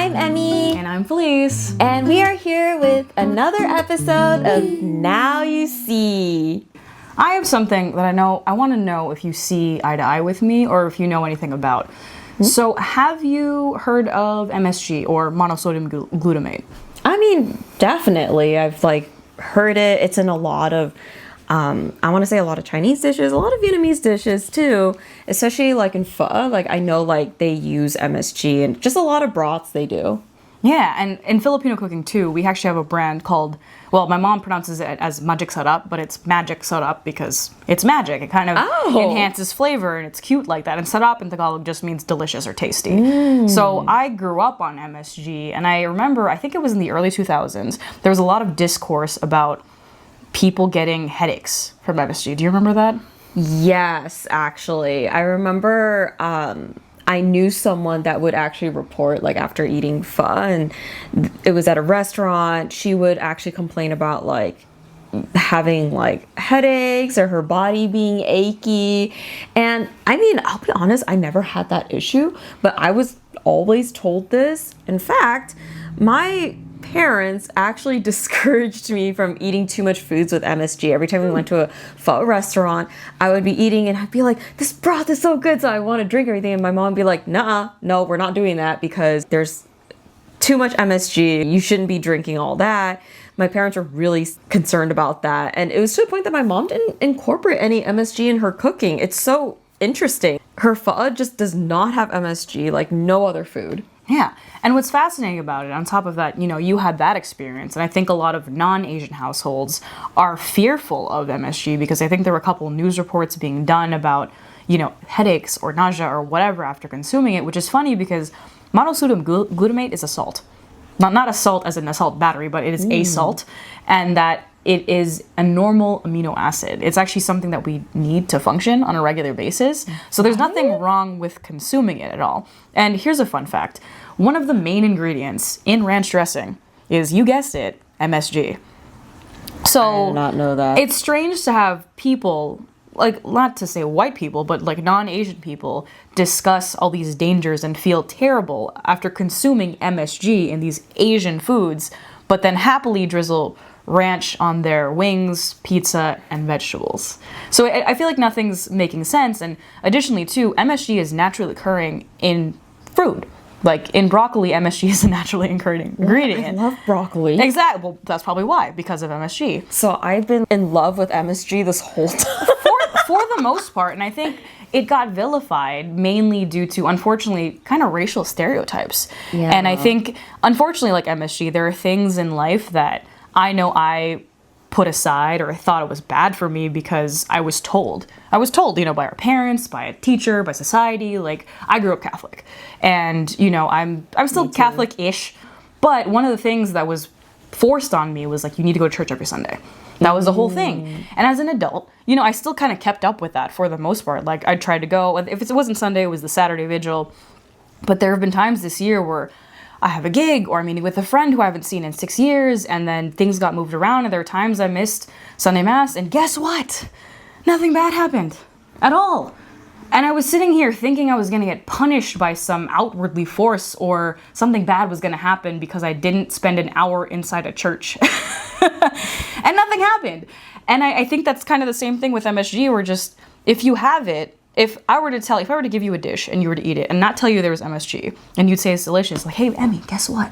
I'm Emmy. And I'm Felice. And we are here with another episode of Now You See. I have something that I want to know if you see eye to eye with me or if you know anything about. So have you heard of MSG or monosodium glutamate? I mean, definitely. I've heard it. It's in a lot of, I want to say a lot of Chinese dishes, a lot of Vietnamese dishes too, especially in pho. I know they use MSG and just a lot of broths they do. Yeah, and in Filipino cooking too, we actually have a brand called, well, my mom pronounces it as magic sarap, but it's magic sarap because it's magic. It kind of enhances flavor and it's cute like that. And sarap in Tagalog just means delicious or tasty. So I grew up on MSG, and I remember, I think it was in the early 2000s, there was a lot of discourse about people getting headaches from MSG. Do you remember that? Yes, actually. I remember I knew someone that would actually report after eating pho, and it was at a restaurant. She would actually complain about having headaches or her body being achy. And I mean, I'll be honest, I never had that issue, but I was always told this. In fact, my parents actually discouraged me from eating too much foods with MSG. Every time we went to a pho restaurant, I would be eating and I'd be like, this broth is so good, so I want to drink everything. And my mom would be like, nah, no, we're not doing that because there's too much MSG. You shouldn't be drinking all that. My parents were really concerned about that. And it was to the point that my mom didn't incorporate any MSG in her cooking. It's so interesting. Her pho just does not have MSG like no other food. Yeah, and what's fascinating about it, on top of that, you had that experience, and I think a lot of non-Asian households are fearful of MSG because I think there were a couple news reports being done about, headaches or nausea or whatever after consuming it, which is funny because monosodium glutamate is a salt. Not a salt as in a salt battery, but it is a salt, and that it is a normal amino acid. It's actually something that we need to function on a regular basis. So there's nothing wrong with consuming it at all. And here's a fun fact. One of the main ingredients in ranch dressing is, you guessed it, MSG. So I did not know that. It's strange to have people, not to say white people, but non-Asian people discuss all these dangers and feel terrible after consuming MSG in these Asian foods, but then happily drizzle ranch on their wings, pizza, and vegetables. So I feel like nothing's making sense. And additionally, too, MSG is naturally occurring in fruit. In broccoli, MSG is a naturally occurring ingredient. I love broccoli. Exactly. Well, that's probably why, because of MSG. So I've been in love with MSG this whole time. For the most part, and I think it got vilified mainly due to, unfortunately, kind of racial stereotypes. Yeah. And I think, unfortunately, like MSG, there are things in life that I know I put aside or I thought it was bad for me because I was told. I was told, by our parents, by a teacher, by society. I grew up Catholic. And, I'm still Catholic-ish. But one of the things that was forced on me was you need to go to church every Sunday. That was the whole thing. And as an adult, I still kind of kept up with that for the most part. I tried to go. If it wasn't Sunday, it was the Saturday vigil. But there have been times this year where I have a gig or I'm meeting with a friend who I haven't seen in 6 years, and then things got moved around and there were times I missed Sunday Mass, and guess what? Nothing bad happened at all. And I was sitting here thinking I was going to get punished by some outwardly force or something bad was going to happen because I didn't spend an hour inside a church. And nothing happened. And I think that's kind of the same thing with MSG, where just, if you have it, if I were to give you a dish and you were to eat it and not tell you there was MSG and you'd say it's delicious, hey, Emmy, guess what?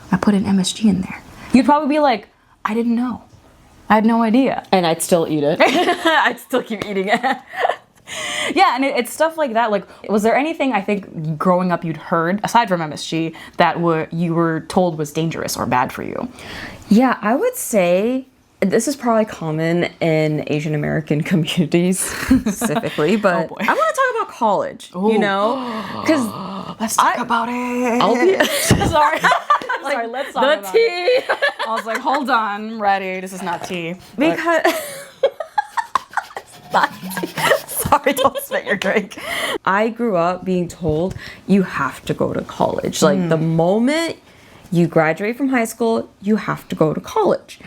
I put an MSG in there. You'd probably be like, I didn't know. I had no idea. And I'd still eat it. I'd still keep eating it. Yeah, and it's stuff like that. Was there anything, I think, growing up you'd heard, aside from MSG, that you were told was dangerous or bad for you? Yeah, I would say this is probably common in Asian American communities specifically, but I want to talk about college, because let's talk about it. Sorry. Sorry, let's talk about tea. it. I was like, hold on, I'm ready. This is not tea. Because sorry, don't spit your drink. I grew up being told you have to go to college. The moment you graduate from high school, you have to go to college.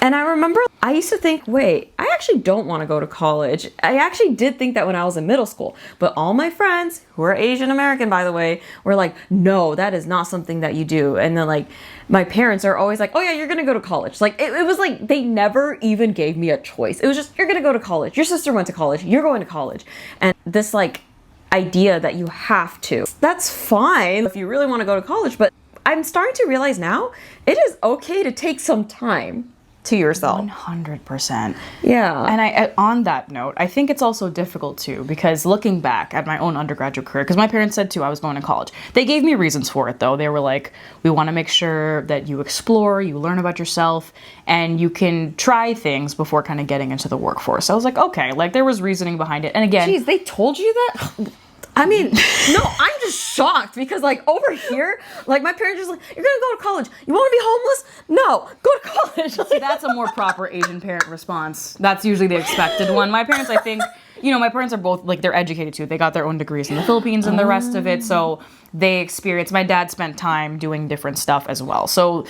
And I remember I used to think, wait, I actually don't want to go to college. I actually did think that when I was in middle school. But all my friends, who are Asian American, by the way, were like, no, that is not something that you do. And then like, my parents are always like, oh yeah, you're going to go to college. Like, it was like, they never even gave me a choice. It was just, you're going to go to college. Your sister went to college. You're going to college. And this like idea that you have to, that's fine if you really want to go to college. But I'm starting to realize now, it is okay to take some time to yourself. 100%. Yeah. And on that note, I think it's also difficult too, because looking back at my own undergraduate career, because my parents said too, I was going to college. They gave me reasons for it though. They were like, we want to make sure that you explore, you learn about yourself, and you can try things before kind of getting into the workforce. I was like, okay, like there was reasoning behind it. And again, Jeez, they told you that? I mean, no, I'm just shocked because like over here, like my parents are just like, you're gonna go to college. You want to be homeless? No, go to college. See, that's a more proper Asian parent response. That's usually the expected one. My parents, I think, my parents are both, like, they're educated too. They got their own degrees in the Philippines and the rest of it. So they experienced, my dad spent time doing different stuff as well. So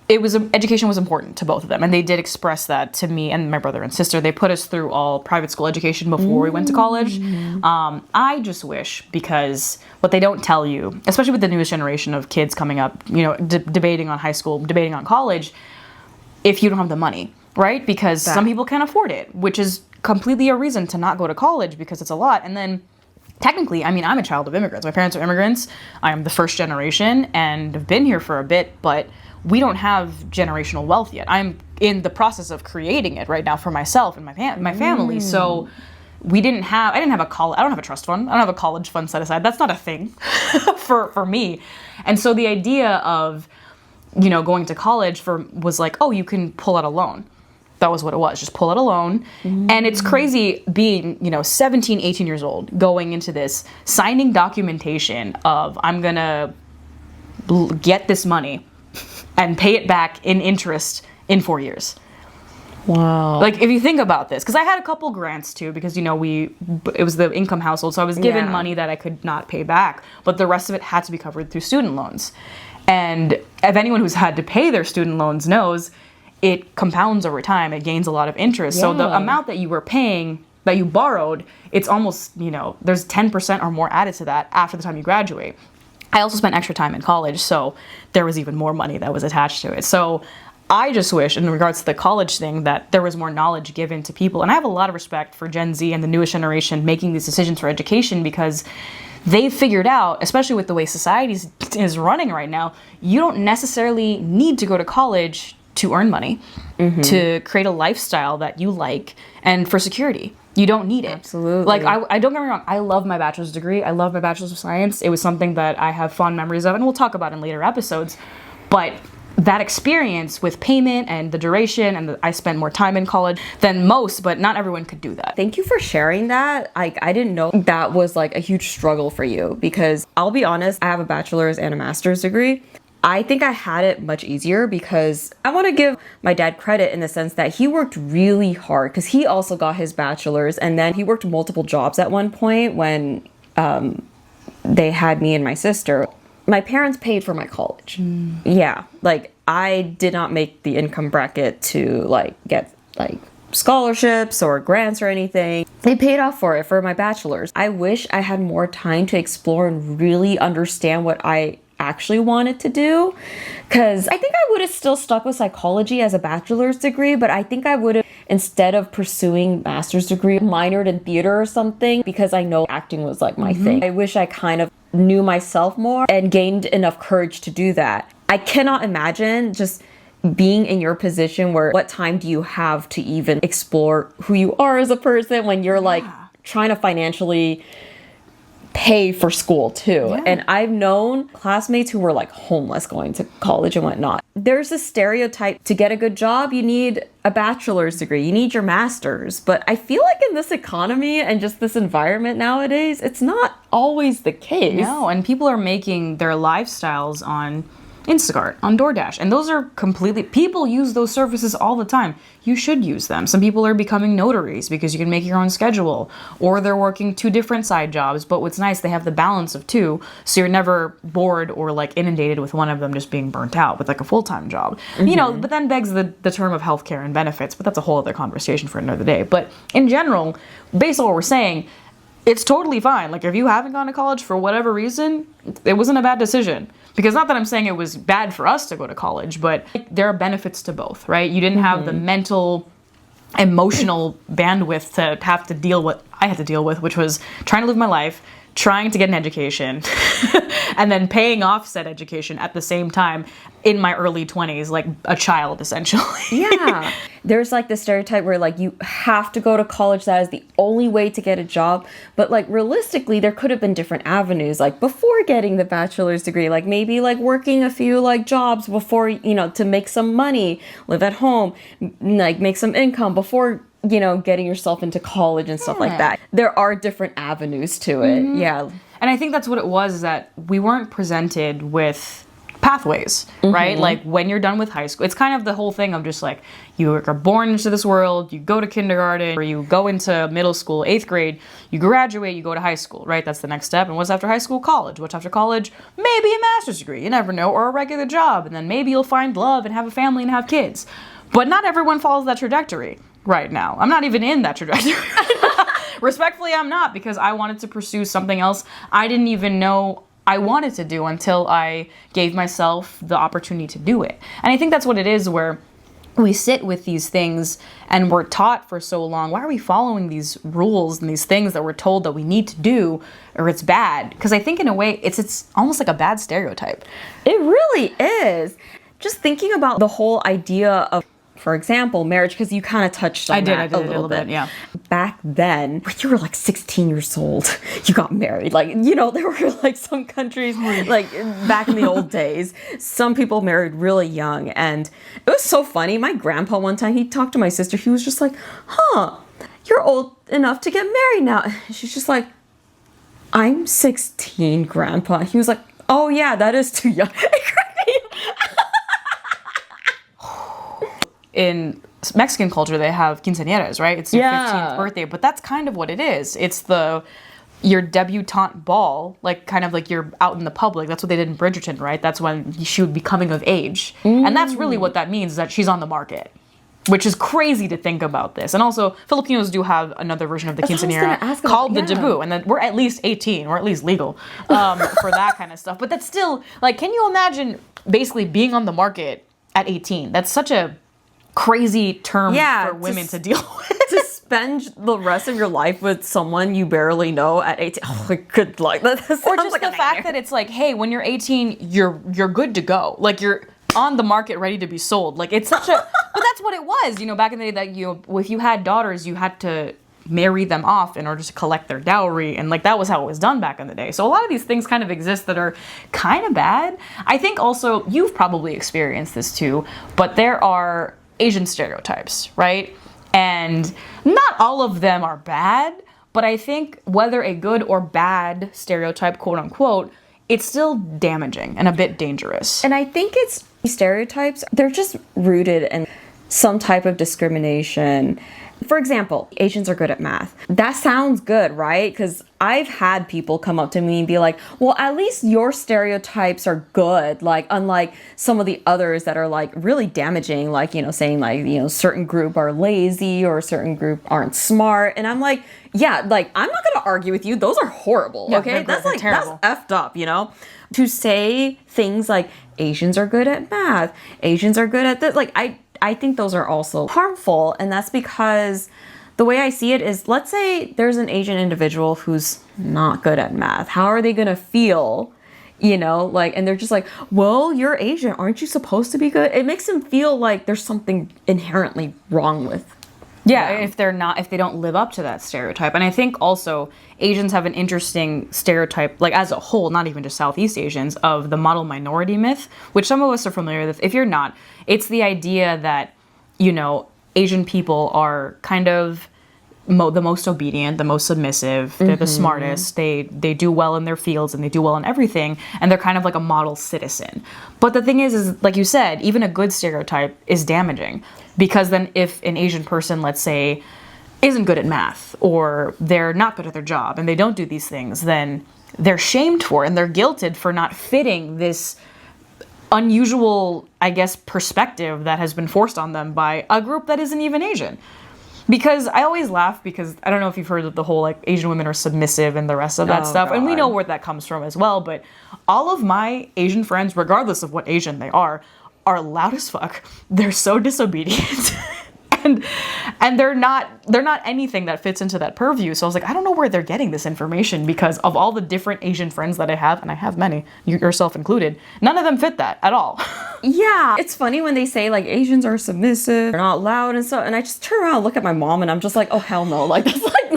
education was important to both of them. And they did express that to me and my brother and sister. They put us through all private school education before we went to college. I just wish, because what they don't tell you, especially with the newest generation of kids coming up, debating on high school, debating on college, if you don't have the money, right? Because some people can't afford it, which is completely a reason to not go to college because it's a lot. And then technically, I mean, I'm a child of immigrants. My parents are immigrants. I am the first generation and have been here for a bit, but we don't have generational wealth yet. I'm in the process of creating it right now for myself and my family. So I didn't have I don't have a trust fund. I don't have a college fund set aside. That's not a thing for me. And so the idea of, going to college was like, oh, you can pull out a loan. That was what it was. Just pull out a loan. And it's crazy being, 17, 18 years old, going into this, signing documentation of I'm going to get this money and pay it back in interest in 4 years. Wow. Like, if you think about this, because I had a couple grants too, because, it was the income household, so I was given money that I could not pay back, but the rest of it had to be covered through student loans. And if anyone who's had to pay their student loans knows, it compounds over time. It gains a lot of interest. So the amount that you were paying, that you borrowed, it's almost, there's 10% or more added to that after the time you graduate. I also spent extra time in college, so there was even more money that was attached to it. So I just wish, in regards to the college thing, that there was more knowledge given to people. And I have a lot of respect for Gen Z and the newest generation making these decisions for education, because they've figured out, especially with the way society is running right now, you don't necessarily need to go to college to earn money, to create a lifestyle that you like, and for security. You don't need it. Absolutely. Like, I don't get me wrong, I love my bachelor's degree. I love my bachelor's of science. It was something that I have fond memories of, and we'll talk about in later episodes. But that experience with payment and the duration, and I spent more time in college than most, but not everyone could do that. Thank you for sharing that. I didn't know that was like a huge struggle for you, because I'll be honest, I have a bachelor's and a master's degree. I think I had it much easier because I want to give my dad credit in the sense that he worked really hard, because he also got his bachelor's, and then he worked multiple jobs at one point when they had me and my sister. My parents paid for my college. Yeah, like I did not make the income bracket to like get like scholarships or grants or anything. They paid off for it for my bachelor's. I wish I had more time to explore and really understand what I actually wanted to do, because I think I would have still stuck with psychology as a bachelor's degree, but I think I would have, instead of pursuing master's degree, minored in theater or something, because I know acting was like my thing. I wish I kind of knew myself more and gained enough courage to do that. I cannot imagine just being in your position where what time do you have to even explore who you are as a person when you're like trying to financially pay for school too. And I've known classmates who were like homeless going to college and whatnot. There's a stereotype, to get a good job, you need a bachelor's degree, you need your master's. But I feel like in this economy and just this environment nowadays, it's not always the case. No, and people are making their lifestyles on Instacart, on DoorDash. And those are completely, people use those services all the time. You should use them. Some people are becoming notaries because you can make your own schedule, or they're working 2 different side jobs. But what's nice, they have the balance of 2, so you're never bored or like inundated with one of them just being burnt out with like a full-time job. But then begs the term of healthcare and benefits, but that's a whole other conversation for another day. But in general, based on what we're saying, it's totally fine. Like, if you haven't gone to college for whatever reason, it wasn't a bad decision. Because not that I'm saying it was bad for us to go to college, but there are benefits to both, right? You didn't have the mental, emotional bandwidth to have to deal with, I had to deal with, which was trying to live my life, trying to get an education, and then paying off said education at the same time in my early 20s, like a child, essentially. Yeah. There's like the stereotype where like you have to go to college. That is the only way to get a job. But like realistically, there could have been different avenues, like before getting the bachelor's degree, like maybe like working a few like jobs before, to make some money, live at home, like make some income before, getting yourself into college and stuff like that. There are different avenues to it. Yeah. And I think that's what it was, is that we weren't presented with pathways, right? Like when you're done with high school, it's kind of the whole thing of just like, you are born into this world, you go to kindergarten, or you go into middle school, 8th grade, you graduate, you go to high school, right? That's the next step. And what's after high school? College. What's after college? Maybe a master's degree, you never know, or a regular job. And then maybe you'll find love and have a family and have kids. But not everyone follows that trajectory right now. I'm not even in that trajectory right now. Respectfully, I'm not, because I wanted to pursue something else I didn't even know I wanted to do until I gave myself the opportunity to do it. And I think that's what it is, where we sit with these things and we're taught for so long, why are we following these rules and these things that we're told that we need to do, or it's bad? Because I think in a way it's almost like a bad stereotype. It really is. Just thinking about the whole idea of, for example, marriage, because you kind of touched on that a little bit. Yeah. Back then, when you were like 16 years old, you got married. Like, there were like some countries, like back in the old days, some people married really young. And it was so funny. My grandpa one time, he talked to my sister. He was just like, you're old enough to get married now. And she's just like, I'm 16, Grandpa. He was like, oh yeah, that is too young. In Mexican culture, they have quinceañeras, right? It's your 15th birthday, but that's kind of what it is. It's your debutante ball, like kind of like you're out in the public. That's what they did in Bridgerton, right? That's when she would be coming of age. And that's really what that means, is that she's on the market, which is crazy to think about this. And also, Filipinos do have another version of the quinceañera called the debut, and then we're at least 18, or at least legal for that kind of stuff. But that's still, like, can you imagine basically being on the market at 18? That's such a crazy term for women to deal with. To spend the rest of your life with someone you barely know at 18. Oh, good luck. That sounds or just like the fact that it's like, hey, when you're 18, you're good to go. Like, you're on the market ready to be sold. Like, it's such a... But that's what it was, back in the day, that if you had daughters, you had to marry them off in order to collect their dowry, and like that was how it was done back in the day. So a lot of these things kind of exist that are kind of bad. I think also, you've probably experienced this too, but there are Asian stereotypes, right? And not all of them are bad, but I think whether a good or bad stereotype, quote unquote, it's still damaging and a bit dangerous. And I think it's stereotypes, they're just rooted in some type of discrimination. For example, Asians are good at math. That sounds good, right? Because I've had people come up to me and be like, well, at least your stereotypes are good. Like, unlike some of the others that are like really damaging, like, saying like, certain group are lazy or a certain group aren't smart. And I'm like, yeah, like, I'm not going to argue with you. Those are horrible. Yeah, okay. That's terrible. That's effed up, to say things like Asians are good at math. Asians are good at this. Like, I think those are also harmful, and that's because the way I see it is, let's say there's an Asian individual who's not good at math. How are they going to feel, and they're just like, well, you're Asian. Aren't you supposed to be good? It makes them feel like there's something inherently wrong with Yeah, if they don't live up to that stereotype. And I think also Asians have an interesting stereotype, like as a whole, not even just Southeast Asians, of the model minority myth, which some of us are familiar with. If you're not, it's the idea that, Asian people are kind of the most obedient, the most submissive. They're the smartest. They do well in their fields and they do well in everything. And they're kind of like a model citizen. But the thing is like you said, even a good stereotype is damaging, because then if an Asian person, let's say, isn't good at math, or they're not good at their job and they don't do these things, then they're shamed for it and they're guilted for not fitting this unusual, I guess, perspective that has been forced on them by a group that isn't even Asian. Because I always laugh, because I don't know if you've heard of the whole like Asian women are submissive and the rest of that stuff. God. And we know where that comes from as well. But all of my Asian friends, regardless of what Asian they are loud as fuck. They're so disobedient. And they're not anything that fits into that purview. So I was like, I don't know where they're getting this information, because of all the different Asian friends that I have, and I have many, yourself included, none of them fit that at all. Yeah, it's funny when they say like Asians are submissive, they're not loud and stuff, and I just turn around and look at my mom and I'm just like, oh hell no, like that's like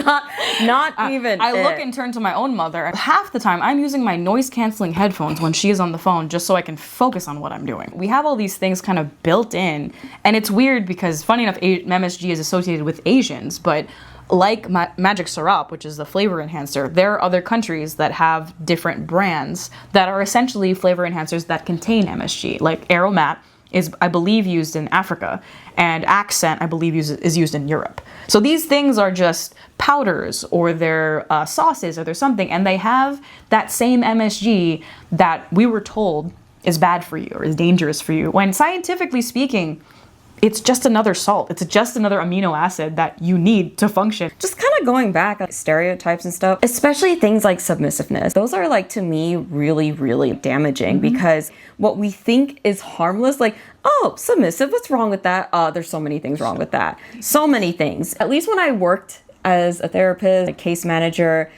not even I look and turn to my own mother. Half the time I'm using my noise canceling headphones when she is on the phone, just so I can focus on what I'm doing. We have all these things kind of built in, and it's weird because funny enough, MSG is associated with Asians, but like Magic Syrup, which is the flavor enhancer, there are other countries that have different brands that are essentially flavor enhancers that contain MSG. Like Aromat is, I believe, used in Africa, and Accent, I believe, is used in Europe. So these things are just powders, or they're sauces, or they're something, and they have that same MSG that we were told is bad for you or is dangerous for you, when scientifically speaking, it's just another salt. It's just another amino acid that you need to function. Just kind of going back on stereotypes and stuff, especially things like submissiveness. Those are like, to me, really, really damaging, because what we think is harmless, like, oh, submissive, what's wrong with that? There's so many things wrong with that. So many things. At least when I worked as a therapist, a case manager,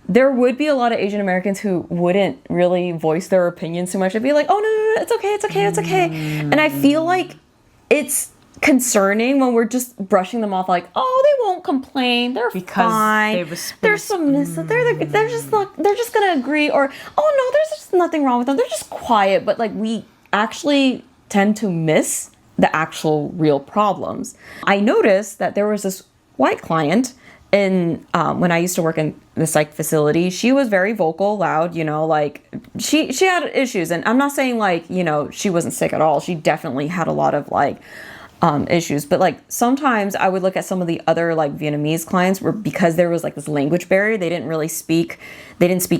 there would be a lot of Asian Americans who wouldn't really voice their opinions too much. They'd be like, oh, no, it's okay, it's okay, it's okay. And I feel like it's concerning when we're just brushing them off like, oh, they won't complain, they're fine, they're submissive, they're just gonna agree, or oh no, there's just nothing wrong with them, they're just quiet. But like, we actually tend to miss the actual real problems. I noticed that there was this white client in when I used to work in the psych facility. She was very vocal, loud, like she had issues, and I'm not saying like, she wasn't sick at all. She definitely had a lot of like issues, but like sometimes I would look at some of the other like Vietnamese clients where, because there was like this language barrier, they didn't speak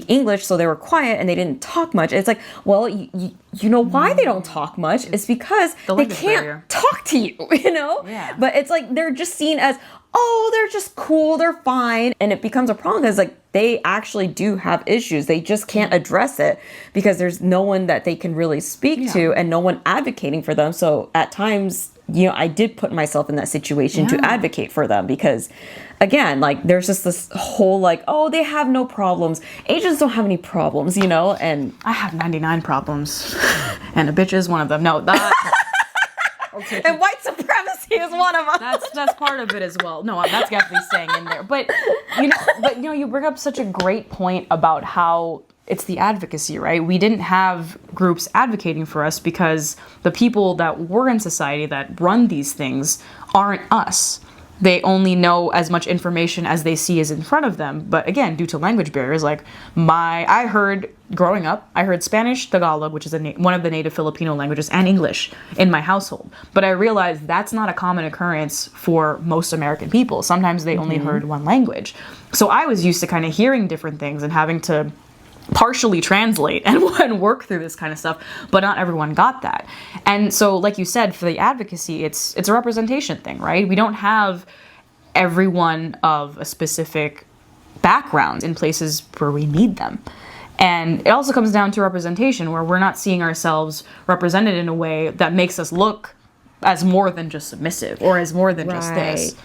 English, so they were quiet and they didn't talk much. It's like, well, you know why they don't talk much? It's because they can't talk to you, Yeah. But it's like they're just seen as, oh, they're just cool, they're fine, and it becomes a problem because like they actually do have issues. They just can't address it because there's no one that they can really speak to, and no one advocating for them. So at times, I did put myself in that situation to advocate for them, because again, like there's just this whole like, oh, they have no problems. Asians don't have any problems, and I have 99 problems and a bitch is one of them. No, that and white supremacy is one of them. That's part of it as well. No, that's definitely staying in there. But you bring up such a great point about how it's the advocacy, right? We didn't have groups advocating for us because the people that were in society that run these things aren't us. They only know as much information as they see is in front of them. But again, due to language barriers, like I heard growing up, I heard Spanish, Tagalog, which is one of the native Filipino languages, and English in my household. But I realized that's not a common occurrence for most American people. Sometimes they only heard one language. So I was used to kind of hearing different things and having to partially translate and work through this kind of stuff, but not everyone got that. And so, like you said, for the advocacy, it's a representation thing, right? We don't have everyone of a specific background in places where we need them. And it also comes down to representation, where we're not seeing ourselves represented in a way that makes us look as more than just submissive or as more than just this.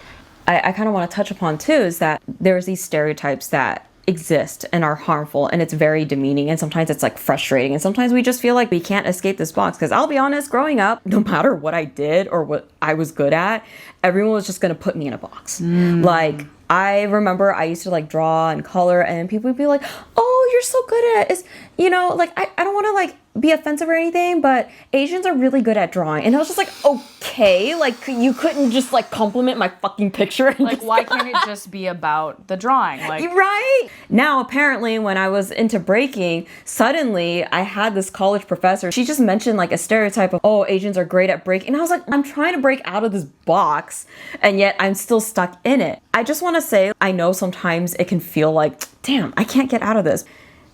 I kind of want to touch upon too is that there's these stereotypes that exist and are harmful, and it's very demeaning, and sometimes it's like frustrating, and sometimes we just feel like we can't escape this box. Because I'll be honest, growing up, no matter what I did or what I was good at, everyone was just gonna put me in a box. Like I remember I used to like draw and color, and people would be like, oh, you're so good at is, like, I don't want to, like, be offensive or anything, but Asians are really good at drawing. And I was just like, okay, like, you couldn't just, like, compliment my fucking picture. And Like, why can't it just be about the drawing? Like, right? Now, apparently, when I was into breaking, suddenly I had this college professor. She just mentioned, like, a stereotype of, oh, Asians are great at breaking. And I was like, I'm trying to break out of this box, and yet I'm still stuck in it. I just want to say, I know sometimes it can feel like, damn, I can't get out of this.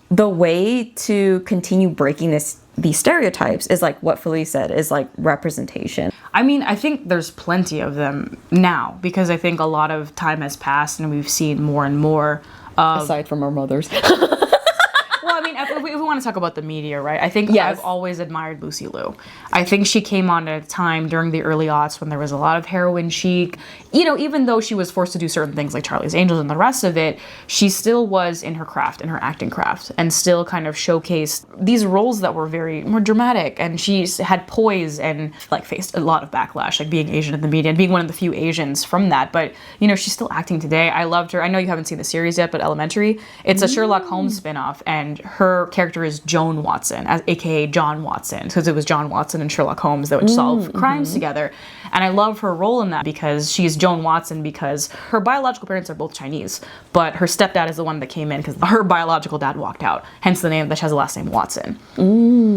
The way to continue breaking these stereotypes is like what Felice said, is like representation. I mean, I think there's plenty of them now because I think a lot of time has passed and we've seen more and more. Aside from our mothers. Well, I mean, if we want to talk about the media, right? I think Yes. I've always admired Lucy Liu. I think she came on at a time during the early aughts when there was a lot of heroin chic. Even though she was forced to do certain things like Charlie's Angels and the rest of it, she still was in her craft, in her acting craft, and still kind of showcased these roles that were very more dramatic. And she had poise and like faced a lot of backlash, like being Asian in the media and being one of the few Asians from that. But, she's still acting today. I loved her. I know you haven't seen the series yet, but Elementary, it's a Sherlock Holmes spinoff, and her character is Joan Watson, aka John Watson, because it was John Watson and Sherlock Holmes that would solve crimes together. And I love her role in that because she's Joan Watson because her biological parents are both Chinese, but her stepdad is the one that came in because her biological dad walked out, hence the name that she has the last name Watson.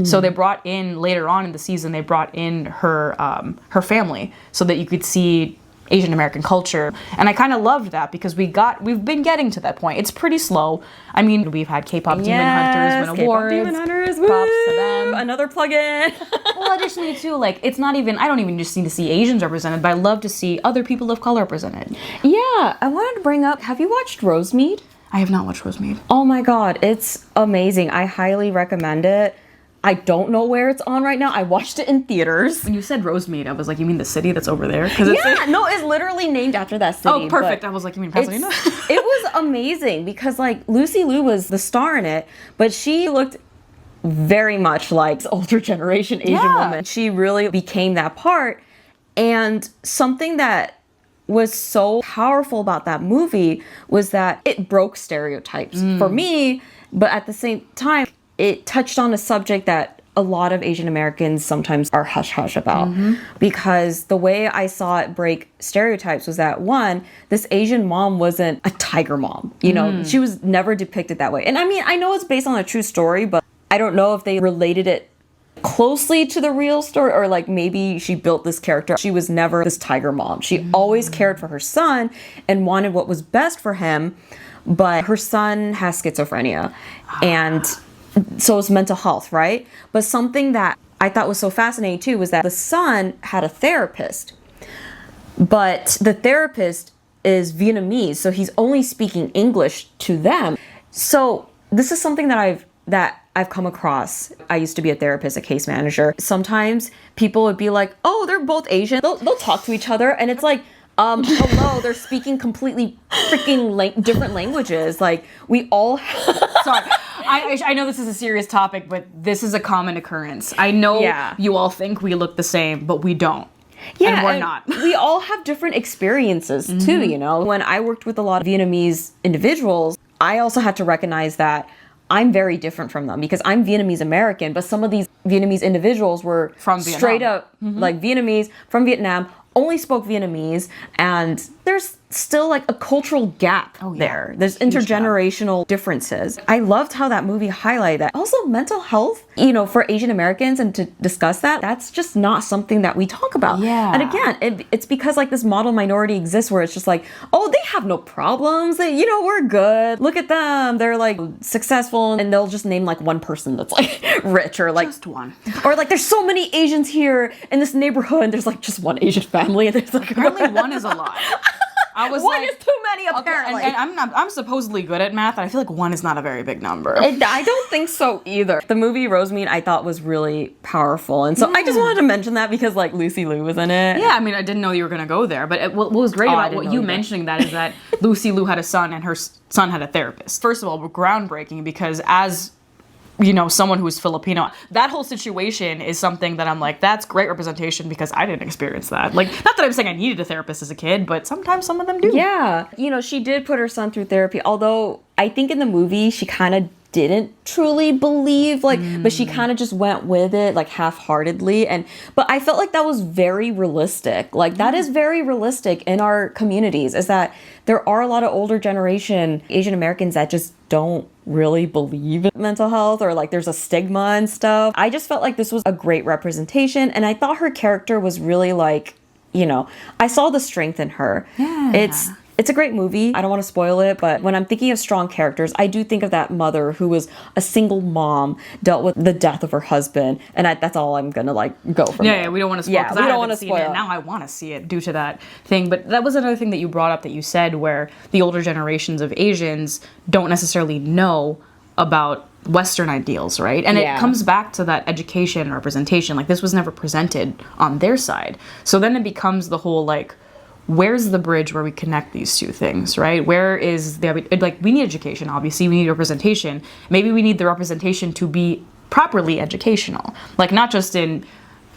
So they brought in, later on in the season, they brought in her family so that you could see Asian American culture. And I kind of loved that because we've been getting to that point. It's pretty slow. I mean, we've had K-pop Demon Hunters win awards. K-pop Demon Hunters, props to them. Another plug-in. Well, additionally too, like, it's not even, I don't even just need to see Asians represented, but I love to see other people of color represented. Yeah, I wanted to bring up, have you watched Rosemead? I have not watched Rosemead. Oh my god, it's amazing. I highly recommend it. I don't know where it's on right now. I watched it in theaters. When you said Rosemead, I was like, you mean the city that's over there? No, it's literally named after that city. Oh, perfect. I was like, you mean Pasadena? It was amazing because, like, Lucy Liu was the star in it, but she looked very much like the older generation Asian woman. She really became that part. And something that was so powerful about that movie was that it broke stereotypes for me, but at the same time, it touched on a subject that a lot of Asian Americans sometimes are hush-hush about. Because the way I saw it break stereotypes was that, one, this Asian mom wasn't a tiger mom. She was never depicted that way. And I mean, I know it's based on a true story, but I don't know if they related it closely to the real story, or like maybe she built this character. She was never this tiger mom. She always cared for her son and wanted what was best for him, but her son has schizophrenia. And so it's mental health, right? But something that I thought was so fascinating too was that the son had a therapist, but the therapist is Vietnamese, so he's only speaking English to them. So this is something that I've come across. I used to be a therapist, a case manager. Sometimes people would be like, oh, they're both Asian. They'll talk to each other, and it's like, hello, they're speaking completely freaking different languages. Like, we all Sorry. I know this is a serious topic, but this is a common occurrence. I know you all think we look the same, but we don't. Yeah, and we're not. We all have different experiences too, When I worked with a lot of Vietnamese individuals, I also had to recognize that I'm very different from them because I'm Vietnamese American, but some of these Vietnamese individuals were from Vietnam. Straight up like Vietnamese from Vietnam, only spoke Vietnamese, and there's still like a cultural gap there. There's intergenerational differences. I loved how that movie highlighted that. Also, mental health, for Asian Americans, and to discuss that's just not something that we talk about. Yeah. And again, it's because like this model minority exists where it's just like, oh, they have no problems. We're good. Look at them. They're like successful, and they'll just name like one person that's like rich, or like just one. Or like there's so many Asians here in this neighborhood, and there's like just one Asian family, and there's like apparently one is a lot. I was one is too many, apparently. Okay, and I'm supposedly good at math, and I feel like one is not a very big number. I don't think so either. The movie Rosemead I thought was really powerful, and so I just wanted to mention that because like Lucy Liu was in it. Yeah, I mean, I didn't know you were gonna go there, but what was great about what you mentioning that is that Lucy Liu had a son, and her son had a therapist. First of all, groundbreaking because as someone who's Filipino, that whole situation is something that I'm like, that's great representation because I didn't experience that. Like, not that I'm saying I needed a therapist as a kid, but sometimes some of them do. Yeah. She did put her son through therapy, although I think in the movie she kind of didn't truly believe, like, but she kind of just went with it, like, half-heartedly. But I felt like that was very realistic. Like, that is very realistic in our communities, is that there are a lot of older generation Asian Americans that just don't really believe in mental health, or like there's a stigma and stuff. I just felt like this was a great representation, and I thought her character was really like, I saw the strength in her. Yeah. It's a great movie. I don't want to spoil it, but when I'm thinking of strong characters, I do think of that mother who was a single mom, dealt with the death of her husband, and that's all I'm gonna like go from. Yeah, we don't want to spoil. Yeah, we don't want to spoil it. Now I want to see it due to that thing. But that was another thing that you brought up that you said, where the older generations of Asians don't necessarily know about Western ideals, right? And it comes back to that education and representation. Like, this was never presented on their side. So then it becomes the whole like, where's the bridge where we connect these two things, right? Where is we need education, obviously, we need representation. Maybe we need the representation to be properly educational, like not just in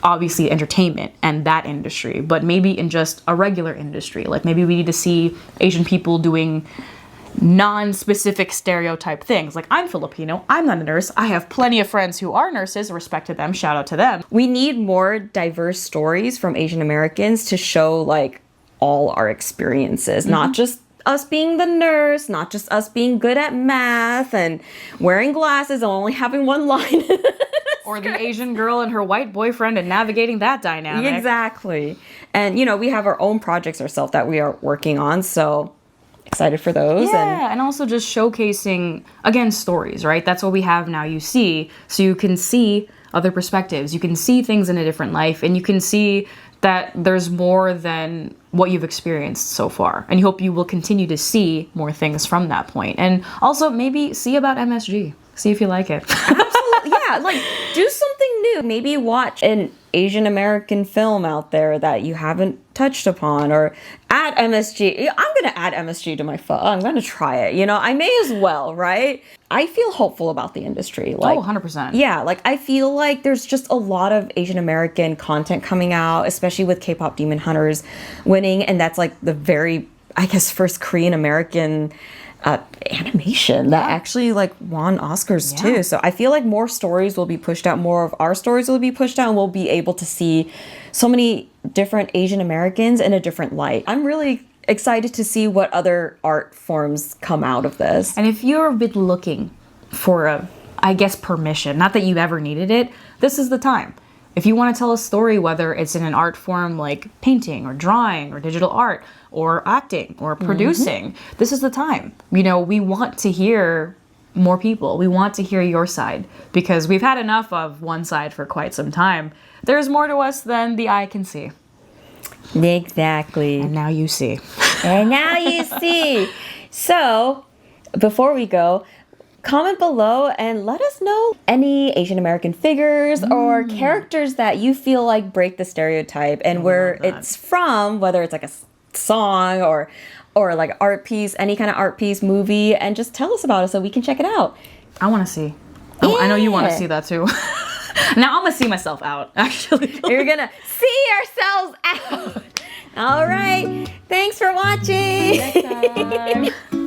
obviously entertainment and that industry, but maybe in just a regular industry. Like, maybe we need to see Asian people doing non-specific stereotype things. Like, I'm Filipino, I'm not a nurse. I have plenty of friends who are nurses, respect to them, shout out to them. We need more diverse stories from Asian Americans to show like all our experiences, not just us being the nurse, not just us being good at math and wearing glasses and only having one line. Or the Asian girl and her white boyfriend and navigating that dynamic. Exactly. And, we have our own projects ourselves that we are working on, so excited for those. Yeah, and also just showcasing, again, stories, right? That's what we have now, you see. So you can see other perspectives. You can see things in a different life, and you can see that there's more than what you've experienced so far. And you hope you will continue to see more things from that point. And also maybe see about MSG. See if you like it. Absolutely. Yeah, like do something new. Maybe watch an Asian American film out there that you haven't touched upon, or add MSG. I'm going to add MSG to my pho. I'm going to try it. I may as well, right? I feel hopeful about the industry. Like, 100%. Yeah, like I feel like there's just a lot of Asian American content coming out, especially with K-pop Demon Hunters winning, and that's like the very, I guess, first Korean American animation that actually like won Oscars too. So I feel like more stories will be pushed out, more of our stories will be pushed out, and we'll be able to see so many different Asian Americans in a different light. I'm really excited to see what other art forms come out of this. And if you've been looking for permission, not that you ever needed it, this is the time. If you want to tell a story, whether it's in an art form like painting or drawing or digital art or acting or producing, this is the time. We want to hear more people. We want to hear your side, because we've had enough of one side for quite some time. There's more to us than the eye can see. Exactly. And now you see. And now you see. So, before we go, comment below and let us know any Asian American figures or characters that you feel like break the stereotype, and where it's from, whether it's like a song or like art piece, any kind of art piece, movie, and just tell us about it so we can check it out. I want to see. I know you want to see that too. Now I'm going to see myself out, actually. You're going to see ourselves out. All right. Thanks for watching. Next time.